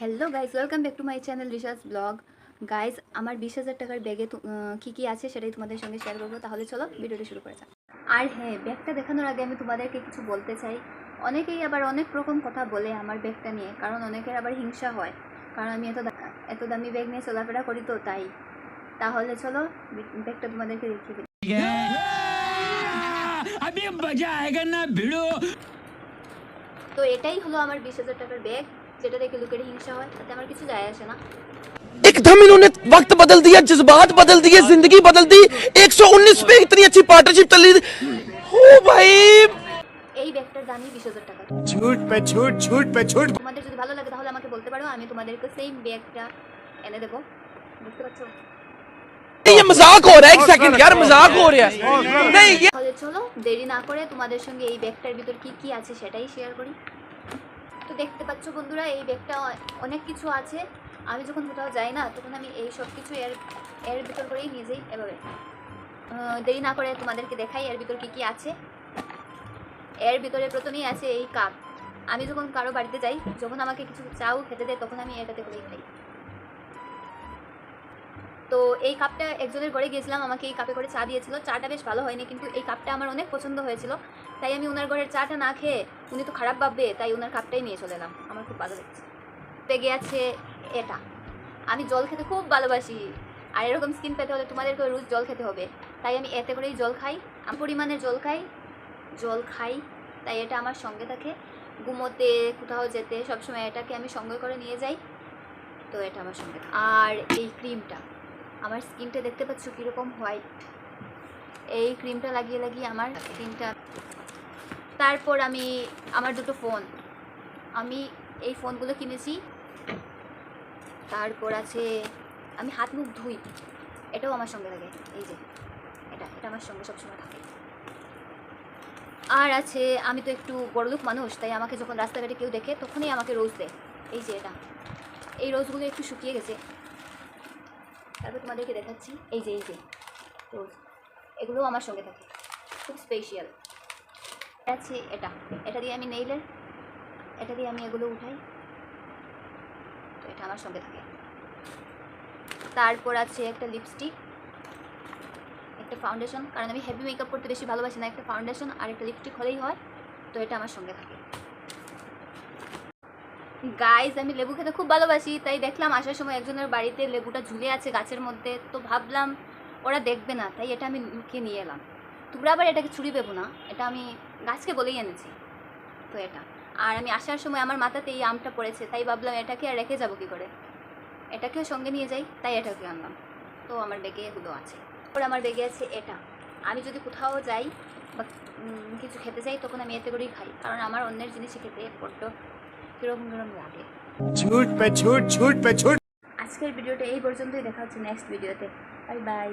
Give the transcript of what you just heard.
Hello guys, welcome back to my channel Rishas blog. Guys, আমার 20,000 টাকার ব্যাগে কী আছে সেটাই তোমাদের সঙ্গে শেয়ার করবো। তাহলে চলো ভিডিওটা শুরু করা যাক। আর হ্যাঁ, ব্যাগটা দেখানোর আগে আমি তোমাদেরকে কিছু বলতে চাই। অনেকেই আবার অনেক রকম কথা বলে আমার ব্যাগটা নিয়ে, কারণ অনেকের আবার হিংসা হয়, কারণ আমি এত দামি ব্যাগ নিয়ে চলাফেরা করি তো তাই। তাহলে চলো ব্যাগটা তোমাদেরকে দেখিয়ে দিই। তো এটাই হলো আমার 20,000 টাকার ব্যাগ, যেটা দেখে লোকের হিংসা হয়, তাতে আমার কিছু যায় আসে না। एकदम इन्होंने वक्त बदल दिया, जज्बात बदल दिए, जिंदगी बदल दी। 119 पे इतनी अच्छी पार्टनरशिप चली। ओ भाई, এই ব্যাগটার দামই 20,000 টাকা। झूठ पे झूठ, झूठ पे झूठ। তোমাদের যদি ভালো লাগে তাহলে আমাকে বলতে পারো, আমি তোমাদেরকে सेम ব্যাগটা এনে দেবো। বুঝতে পারছো? ये मजाक हो रहा है, एक सेकंड यार, मजाक हो रहा है। नहीं ये তাহলে চলো দেরি না করে তোমাদের সঙ্গে এই ব্যাগটার ভিতর কি কি আছে সেটাই শেয়ার করি। তো দেখতে পাচ্ছ বন্ধুরা, এই ব্যাগটা অনেক কিছু আছে। আমি যখন কোথাও যাই না, তখন আমি এই সব কিছু এর ভিতর করেই নিয়ে যাই। এভাবে দেরি না করে তোমাদেরকে দেখাই এর ভিতর কি কি আছে। এর ভিতরে প্রথমেই আছে এই কাপ। আমি যখন কারো বাড়িতে যাই, যখন আমাকে কিছু চাও খেতে দেয়, তখন আমি এটাতে করেই খাই। তো এই কাপটা একজনের ঘরে গিয়েছিলাম, আমাকে এই কাপে করে চা দিয়েছিল। চাটা বেশ ভালো হয়নি, কিন্তু এই কাপটা আমার অনেক পছন্দ হয়েছিল, তাই আমি ওনার ঘরের চাটা না খেয়ে, উনি তো খারাপ ভাববে, তাই ওনার কাপটাই নিয়ে চলে এলাম। আমার খুব ভালো লেগেছে। পেগে আছে এটা। আমি জল খেতে খুব ভালোবাসি, আর এরকম স্কিন পেতে হলে তোমাদেরকে রোজ জল খেতে হবে, তাই আমি এতে করেই জল খাই। আমি পরিমাণে জল খাই, তাই এটা আমার সঙ্গে থাকে। ঘুমোতে, কোথাও যেতে সবসময় এটাকে আমি সঙ্গে করে নিয়ে যাই, তো এটা আমার সঙ্গে। আর এই ক্রিমটা, আমার স্কিনটা দেখতে পাচ্ছ কীরকম হোয়াইট, এই ক্রিমটা লাগিয়ে আমার স্কিনটা। তারপর আমি আমার দুটো ফোন, আমি এই ফোনগুলো কিনেছি। তারপর আছে আমি হাত মুখ ধুই, এটাও আমার সঙ্গে লাগে। এই যে এটা আমার সঙ্গে সবসময় থাকে। আর আছে, আমি তো একটু বড়লোক মানুষ, তাই আমাকে যখন রাস্তাঘাটে কেউ দেখে তখনই আমাকে রোজ দেয়। এই যে এটা, এই রোজগুলো একটু শুকিয়ে গেছে। তারপর তোমাদেরকে দেখাচ্ছি, এই যে রোজ, এগুলোও আমার সঙ্গে থাকে, খুব স্পেশাল। আছে এটা দিয়ে আমি এটা দিয়ে আমি এগুলো উঠাই, তো এটা আমার সঙ্গে থাকে। তারপর আছে একটা লিপস্টিক, একটা ফাউন্ডেশন, কারণ আমি হেভি মেকআপ করতে বেশি ভালোবাসি না। একটা ফাউন্ডেশন আর একটা লিপস্টিক হলেই হয়, তো এটা আমার সঙ্গে থাকে। গাইজ, আমি লেবু খেতে খুব ভালোবাসি, তাই দেখলাম আসার সময় একজনের বাড়িতে লেবুটা ঝুলে আছে গাছের মধ্যে, তো ভাবলাম ওরা দেখবে না, তাই এটা আমি লুকিয়ে নিয়ে এলাম। তোমরা আবার এটাকে চুরি পেবো না, এটা আমি গাছকে বলেই এনেছি। তো এটা, আর আমি আসার সময় আমার মাথাতে এই আমটা পড়েছে, তাই ভাবলাম এটাকে আর রেখে যাবো কী করে, এটাকেও সঙ্গে নিয়ে যাই, তাই এটাকে আনলাম। তো আমার ব্যাগে এগুলো আছে। তারপর আমার ব্যাগে আছে এটা। আমি যদি কোথাও যাই বা কিছু খেতে যাই, তখন আমি এতে করেই খাই, কারণ আমার অন্যের জিনিস খেতে বড্ড কীরকম লাগে। झूठ पे झूठ, झूठ पे झूठ। আজকের ভিডিওটা এই পর্যন্তই, দেখা হচ্ছে নেক্সট ভিডিওতে। Bye bye.